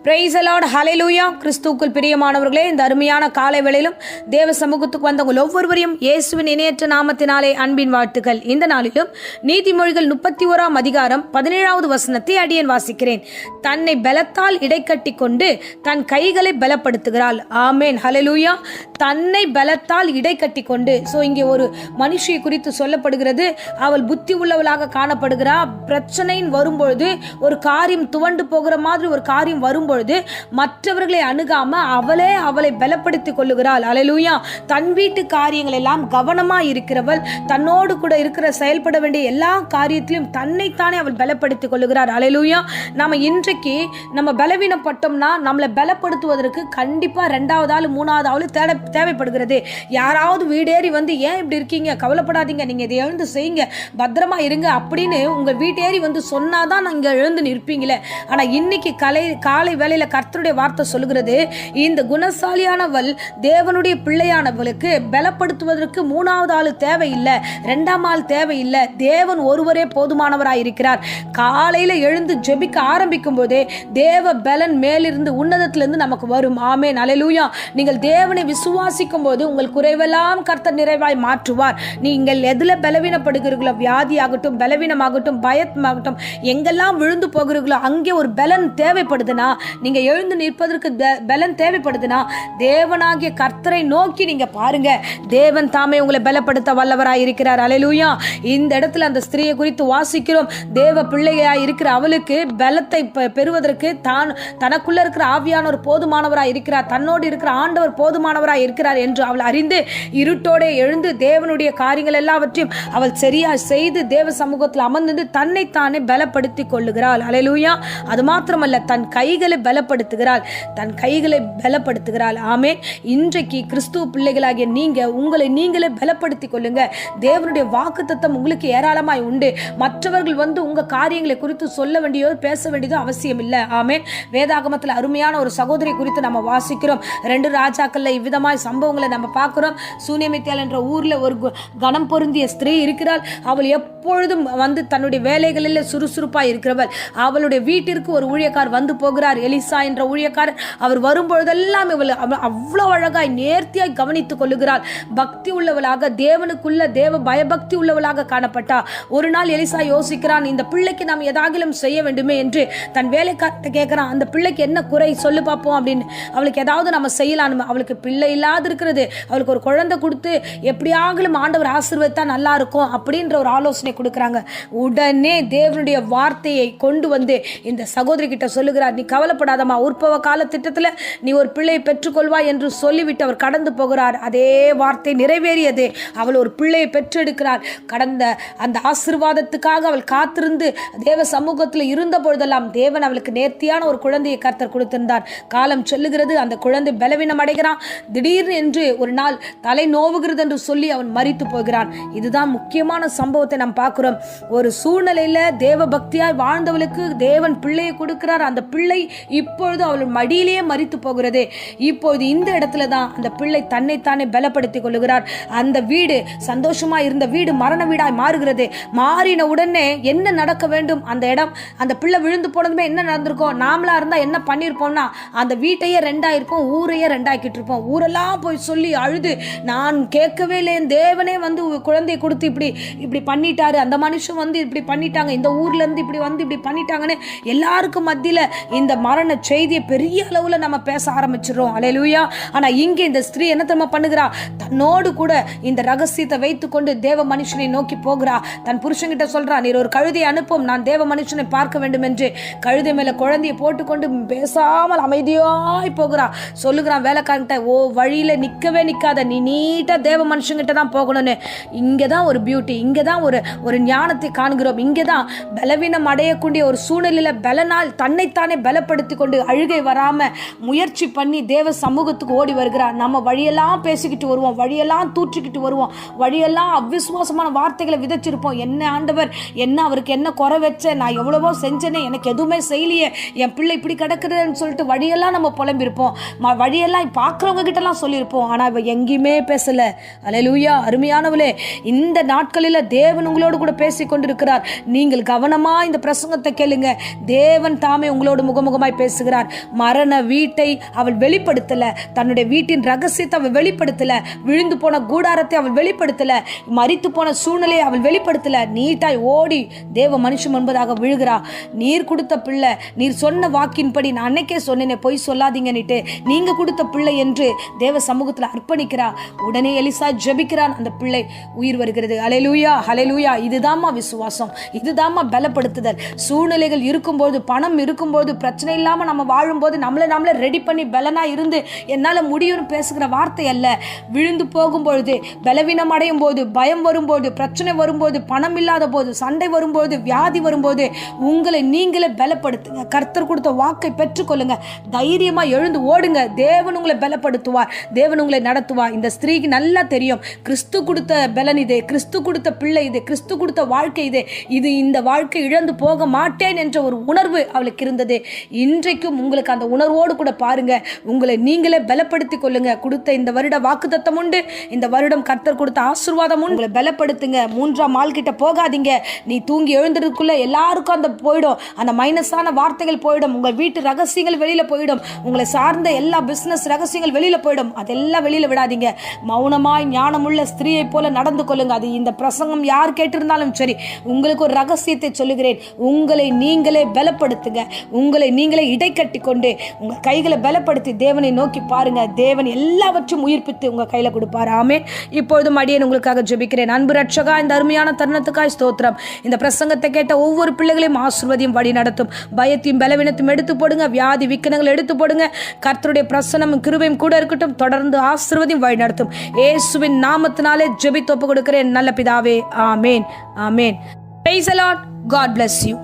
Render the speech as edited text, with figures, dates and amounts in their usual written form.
Praise the Lord, ஹல்லேலூயா. கிறிஸ்துவுக்குள் பிரியமானவர்களே, இந்த அருமையான காலை வேளையிலும் தேவ சமூகத்துக்கு வந்தவங்க ஒவ்வொருவரையும் இயேசுவின் இணையற்ற நாமத்தினாலே அன்பின் வாழ்த்துக்கள். இந்த நாளிலும் நீதிமொழிகள் 31 அதிகாரம் 17வது வசனத்தை அடியேன் வாசிக்கிறேன். தன்னை பலத்தால் இடைக்கட்டி கொண்டு தன் கைகளை பலப்படுத்துகிறாள். ஆமேன், ஹல்லேலூயா. தன்னை பலத்தால் இடைக்கட்டி கொண்டு. இங்கே ஒரு மனுஷியை குறித்து சொல்லப்படுகிறது. அவள் புத்தி உள்ளவளாக காணப்படுகிறாள். பிரச்சனையின் வரும்பொழுது, ஒரு காரியம் துவண்டு போகிற மாதிரி ஒரு காரியம் வரும்பொழுது மற்றவர்களை அணுகாம அவளை பலப்படுத்திக் கொள்ளுகிறாள். ஹல்லேலூயா. தன் வீட்டு காரியங்கள் எல்லாம் கவனமா இருக்கிறவள், தன்னோடு கூட இருக்கிற செயல்பட வேண்டிய எல்லா காரியத்திலும் தன்னைத்தானே அவள் பலப்படுத்திக் கொள்ளுகிறார். ஹல்லேலூயா. நம்ம இன்றைக்கு நம்ம பலவீனப்பட்டோம்னா நம்மளை பலப்படுத்துவதற்கு கண்டிப்பா 2வது ஆள் 3வது ஆள் தேவைப்படுகிறது. யாராவது வீடேறி வந்து ஏன் இப்படி இருக்கீங்க, கவலைப்படாதீங்க, நீங்க இதை எழுந்து செய்யுங்க, பத்திரமா இருங்க அப்படின்னு உங்க வீட்டேறி வந்து சொன்னாதான் நீங்க எழுந்து நிற்பீங்களே. ஆனா இன்னைக்கு காலை வேளையில கர்த்தருடைய வார்த்தை சொல்லுகிறது, இந்த குணசாலியானவள் தேவனுடைய பிள்ளையானவளுக்கு பலப்படுத்துவதற்கு 3வது ஆள் தேவையில்லை, 2ஆம் ஆள் தேவையில்லை. தேவன் ஒருவரே போதுமானவராய் இருக்கிறார். காலையில எழுந்து ஜெபிக்க ஆரம்பிக்கும் போதே தேவ பலன் மேலிருந்து உன்னதத்திலிருந்து நமக்கு வரும். ஆமென், ஹல்லேலூயா. நீங்கள் தேவனை விசுவாசிக்கும் போது உங்கள் குறைவெல்லாம் கர்த்தர் நிறைவாய் மாற்றுவார். நீங்கள் எதுல பலவீனப்படுகிறீர்களோ, வியாதி ஆகட்டும், பலவீனமாகட்டும், பயமாகட்டும், எங்கெல்லாம் விழுந்து போகிறீர்களோ அங்கே ஒரு பலன் தேவைப்படுதுன்னா, நீங்க எழுந்து நிற்பதற்கு பலன் தேவைப்படுதுன்னா தேவனாகிய கர்த்தரை நோக்கி நீங்க பாருங்க. தேவன் தாமே உங்களை பலப்படுத்த வல்லவராய் இருக்கிறார். ஹல்லேலூயா. இந்த இடத்துல அந்த ஸ்திரியை குறித்து வாசிக்கிறோம். தேவ பிள்ளையாய் இருக்கிற அவளுக்கு பலத்தை பெறுவதற்கு தனக்குள்ள இருக்கிற ஆவியானவர் போதுமானவராய் இருக்கிறார், தன்னோடு இருக்கிற ஆண்டவர் போதுமானவராய் இருக்கிறார் என்று அவள் அறிந்து இருட்டோட எழுந்து தேவனுடைய காரியங்கள் எல்லாவற்றையும் அவள் சரியா செய்து தேவ சமூகத்தில் அமர்ந்து தன்னைத்தானே பலப்படுத்திக் கொள்ளுகிறாள். ஹல்லேலூயா. அது மாத்திரமல்ல, தன் கைகளை பலப்படுத்துகிறாள், தன் கைகளை பலப்படுத்துகிறாள். ஆமென். இன்றைக்கு கிறிஸ்துவ பிள்ளைகளாகிய நீங்க உங்களை நீங்களே பலப்படுத்திக் கொள்ளுங்க. தேவனுடைய வாக்குத்தத்தம் உங்களுக்கு ஏராளமாய் உண்டு. மற்றவர்கள் வந்து உங்க காரியங்களை குறித்து சொல்ல வேண்டியதோ பேச வேண்டியதோ அவசியம் இல்லை. ஆமென். வேதாகமத்தில் அருமையான ஒரு சகோதரி குறித்து நம்ம வாசிக்கிறோம். 2 ராஜாக்கள்ல இவ்விதமாய் சம்பவங்களை நம்ம பார்க்கிறோம். சூனேமித்தியாள் என்ற ஊர்ல ஒரு கனம் பொருந்திய ஸ்திரீ இருக்கிறாள். அவள் எப்பொழுதும் வந்து தன்னுடைய வேலைகளில் சுறுசுறுப்பாய் இருக்கிறவள். அவளுடைய வீட்டிற்கு ஒரு ஊழியக்கார் வந்து போகிறார், எலிசா என்ற ஊழியக்காரர். அவர் வரும்பொழுதெல்லாம் இவள் அவ்வளவு அழகாய் நேர்த்தியாய் கவனித்துக் கொள்ளுகிறாள். பக்தி உள்ளவளாக, தேவனுக்குள்ள தேவ பயபக்தி உள்ளவளாக காணப்பட்டா. ஒரு நாள் எலிசா யோசிக்கிறான், இந்த பிள்ளைக்கு நாம் எதாகிலும் செய்ய வேண்டுமே என்று தன் வேலைக்கார்ட்ட கேட்கிறான். அந்த பிள்ளைக்கு என்ன குறை சொல்லு பார்ப்போம் அப்படின்னு. அவளுக்கு ஏதாவது நம்ம செய்யலாம். அவளுக்கு பிள்ளை இல்லாது இருக்கிறது, அவளுக்கு ஒரு குழந்தை கொடுத்து எப்படியாகிலும் ஆண்டவர் ஆசீர்வதித்தா நல்லா இருக்கும் அப்படின்ற ஒரு ஆலோசனை கொடுக்குறாங்க. உடனே தேவனுடைய வார்த்தையை கொண்டு வந்து இந்த சகோதரி கிட்ட சொல்லுகிறார், நீ கவலைப்படாதமா, உற்பவ கால திட்டத்தில் நீ ஒரு பிள்ளையை பெற்றுக்கொள்வாய் என்று சொல்லிவிட்டு அவர் கடந்து போகிறார். அதே வார்த்தை நிறைவேறியது. அவள் ஒரு பிள்ளையை பெற்றெடுக்கிறார். கடந்த அந்த ஆசீர்வாதத்துக்காக அவள் காத்திருந்து தேவ சமூகத்தில் இருந்த பொழுதெல்லாம் தேவன் அவளுக்கு நேர்த்தியான ஒரு குழந்தையை கர்த்தர் கொடுத்திருந்தார். காலம் சொல்லுகிறது, அந்த குழந்தை பலவீனம் அடைகிறான். திடீர்னு என்று ஒரு நாள் தலை நோவுகிறது என்று சொல்லி அவன் மரித்து போகிறான். இதுதான் முக்கியமான சம்பவத்தை நாம் பார்க்கிறோம். ஒரு சூழ்நிலையில தேவ பக்தியாய் வாழ்ந்தவளுக்கு தேவன் பிள்ளையை கொடுக்கிறார். அந்த பிள்ளை இப்பொழுது அவள் மடியிலேயே மரித்து போகிறது. இப்பொழுது இந்த இடத்துல தான் அந்த பிள்ளை தன்னைத்தானே பலப்படுத்திக் கொள்ளுகிறார். அந்த வீடு சந்தோஷமா இருந்த வீடு மரண வீடாய் மாறுகிறது. மாறின உடனே என்ன நடக்க வேண்டும்? அந்த இடம், அந்த பிள்ளை விழுந்து போனதுமே என்ன நடந்திருக்கும்? நாமளா இருந்தா என்ன பண்ணிருப்போம்னா, அந்த வீட்டையே 2ஆயிருப்போம், ஊரையே 2ஆக்கிட்டு இருப்போம். ஊரெல்லாம் போய் சொல்லி அழுது, நான் கேட்கவே இல்லை, தேவனே வந்து குழந்தையை கொடுத்து இப்படி பண்ணிட்டாரு, அந்த மனுஷன் வந்து இப்படி பண்ணிட்டாங்க, இந்த ஊர்ல இருந்து இப்படி வந்து இப்படி பண்ணிட்டாங்கன்னு எல்லாருக்கும் மத்தியில இந்த மரண செய்தியை பெரிய அளவுல நம்ம பேச ஆரம்பிச்சிடறோம். ஹல்லேலூயா. ஆனா இங்கே இந்த ஸ்திரீ என்ன தெரியுமா பண்ணுகிறா? தன்னோடு கூட இந்த ரகசியத்தை வைத்துக்கொண்டு தேவ மனுஷனை நோக்கி போகிறா. தன் புருஷன்கிட்ட சொல்றா, நீர் ஒரு கழுதையை அனுப்பும், நான் தேவ மனுஷனை பார்க்க வேண்டும் என்று. கழுதை மேல குழந்தையை போட்டுக்கொண்டு பேசாமல் அமைதியாய் போகிறா. சொல்லுகிறான் வேலைக்காரன்கிட்ட, ஓ வழியில நிக்கவே நிக்காத, நீ நீட்டா தேவ மனுஷங்கிட்ட தான் போகணும்னு. இங்கதான் ஒரு பியூட்டி, இங்கதான் ஒரு ஞானத்தை காண்கிறோம். இங்கதான் பலவீனம் அடையக்கூடிய ஒரு சூழ்நிலையில பலனால் தன்னைத்தானே பலப்படுத்தி கொண்டு அழுகை வராம முயற்சி பண்ணி தேவ சமூகத்துக்கு ஓடி வருகிறார். நம்ம வழியெல்லாம் பேசிக்கிட்டு வருவோம், வழியெல்லாம் தூற்றிக்கிட்டு வருவோம், வழியெல்லாம் அவிசுவாசமான வார்த்தைகளை விதைச்சிருப்போம். என்ன ஆண்டவர், என்ன அவருக்கு என்ன குறை வச்ச, நான் எவ்வளவோ செஞ்சேனே, எனக்கு எதுவுமே செய்யலையே, என் பிள்ளை இப்படி கிடக்குதுன்னு சொல்லிட்டு வழியெல்லாம் நம்ம புலம்பிருப்போம். வழியெல்லாம் பார்க்குறவங்க கிட்டலாம் சொல்லியிருப்போம். ஆனால் இவ எங்கேயுமே பேசல. ஹல்லேலூயா. அருமையானவளே, இந்த நாட்களில் தேவன் உங்களோடு கூட பேசி கொண்டிருக்கிறார். நீங்கள் கவனமா இந்த பிரசங்கத்தை கேளுங்க. தேவன் தாமே உங்களோடு முகமுகமாய் பேசுகிறார். மரண வீட்டை அவள் வெளிப்படுத்தல, தன்னுடைய வீட்டின் ரகசியத்தை அவள் வெளிப்படுத்தல, விழுந்து போன கூடாரத்தை அவள் வெளிப்படுத்தல, மரித்து போன சூழ்நிலையை அவள் வெளிப்படுத்தல. நீட்டாய் ஓடி தேவ மனுஷன் முன்பதாக விழுகிறா. நீர் கொடுத்த பிள்ளை, நீர் சொன்ன வாக்கின்படி, நான் அன்னைக்கே சொன்னேனே பொய் சொல்லாதீங்கன்னுட்டு, நீங்க கொடுத்த பிள்ளை என்று தேவ சமூகத்தில் அர்ப்பணிக்கிறா. உடனே எலிசா ஜெபிக்கிறான், அந்த பிள்ளை உயிர் வருகிறது. ஹல்லேலூயா, ஹல்லேலூயா. இதுதாம்மா விசுவாசம், இதுதாம்மா பலப்படுத்துதல். சூழ்நிலைகள் இருக்கும்போது, பணம் இருக்கும்போது, பிரச்சனை இல்லாம நம்ம வாழும்போது நம்மளை ரெடி பண்ணி பலனா இருந்து என்னால முடியும்னு பேசுகிற வார்த்தை அல்ல. விழுந்து போகும்பொழுது, பலவீனம் அடையும் போது, பயம் வரும்போது, பிரச்சனை வரும்போது, பணம் இல்லாத போது, சண்டை வரும்போது, வியாதி வரும்போது உங்களை நீங்களே பலப்படுத்துங்க. கர்த்தர் கொடுத்த வாக்கை பெற்றுக்கொள்ளுங்க. தைரியமா எழுந்து ஓடுங்க. தேவன் உங்களை பலப்படுத்துவார், தேவன் உங்களை நடத்துவார். இந்த ஸ்திரீக்கு நல்லா தெரியும், கிறிஸ்து கொடுத்த பலன் இது, கிறிஸ்து கொடுத்த பிள்ளை இது, கிறிஸ்து கொடுத்த வாழ்க்கை இது இந்த வாழ்க்கை இழந்து போக மாட்டேன் என்ற ஒரு உணர்வு அவளுக்கு இருந்தது. இன்றைக்கும் உங்களுக்கு அந்த உணர்வோடு கூட பாருங்க, உங்களை நீங்களே பலப்படுத்திக் கொள்ளுங்க. கொடுத்த இந்த வருட வாக்குத்தத்தம் உண்டு, இந்த வருடம் கர்த்தர் கொடுத்த ஆசீர்வாதம் உண்டு. உங்களை பலப்படுத்துங்க. 3ஆம் ஆள் கிட்ட போகாதீங்க. நீ தூங்கி எழுந்திருக்குள்ள எல்லாருக்கும் அந்த போயிடும், அந்த மைனஸான வார்த்தைகள் போயிடும், உங்கள் வீட்டு ரகசியங்கள் வெளியில போயிடும், உங்களை சார்ந்த எல்லா பிசினஸ் ரகசியங்கள் வெளியில போயிடும். அதெல்லாம் வெளியில விடாதீங்க. மௌனமாய் ஞானமுள்ள ஸ்திரீயை போல நடந்து கொள்ளுங்க. அது இந்த பிரசங்கம் யார் கேட்டிருந்தாலும் சரி, உங்களுக்கு ஒரு ரகசியத்தை சொல்லுகிறேன். உங்களை நீங்களே பலப்படுத்துங்க. உங்களை நீங்களே இடைக்கட்டி கொண்டு உங்க கைகளை பலப்படுத்தி தேவனை நோக்கி பாருங்க. தேவன் எல்லாவற்றையும் உயிர்ப்பித்து உங்க கையில கொடுப்பார். ஆமென். இப்பொழுதும் அடியேன் உங்களுக்காக ஜெபிக்கிறேன். அன்பு ரட்சகா, இந்த அருமையான தருணத்துக்காய் ஸ்தோத்திரம். இந்த பிரசங்கத்தை கேட்ட ஒவ்வொரு பிள்ளைகளையும் ஆசீர்வதியும், வழி நடத்தும். பயத்தையும் பலவீனத்தையும் எடுத்து போடுங்க. வியாதி விக்கனங்கள் எடுத்து போடுங்க. கர்த்தருடைய பிரசன்னமும் கிருபையும் கூட இருக்கட்டும். தொடர்ந்து ஆசீர்வதியும், வழி நடத்தும். இயேசுவின் நாமத்தினாலே ஜெபித்து ஒப்பு கொடுக்கிறேன் நல்ல பிதாவே. ஆமென், ஆமென். Praise the Lord. God bless you.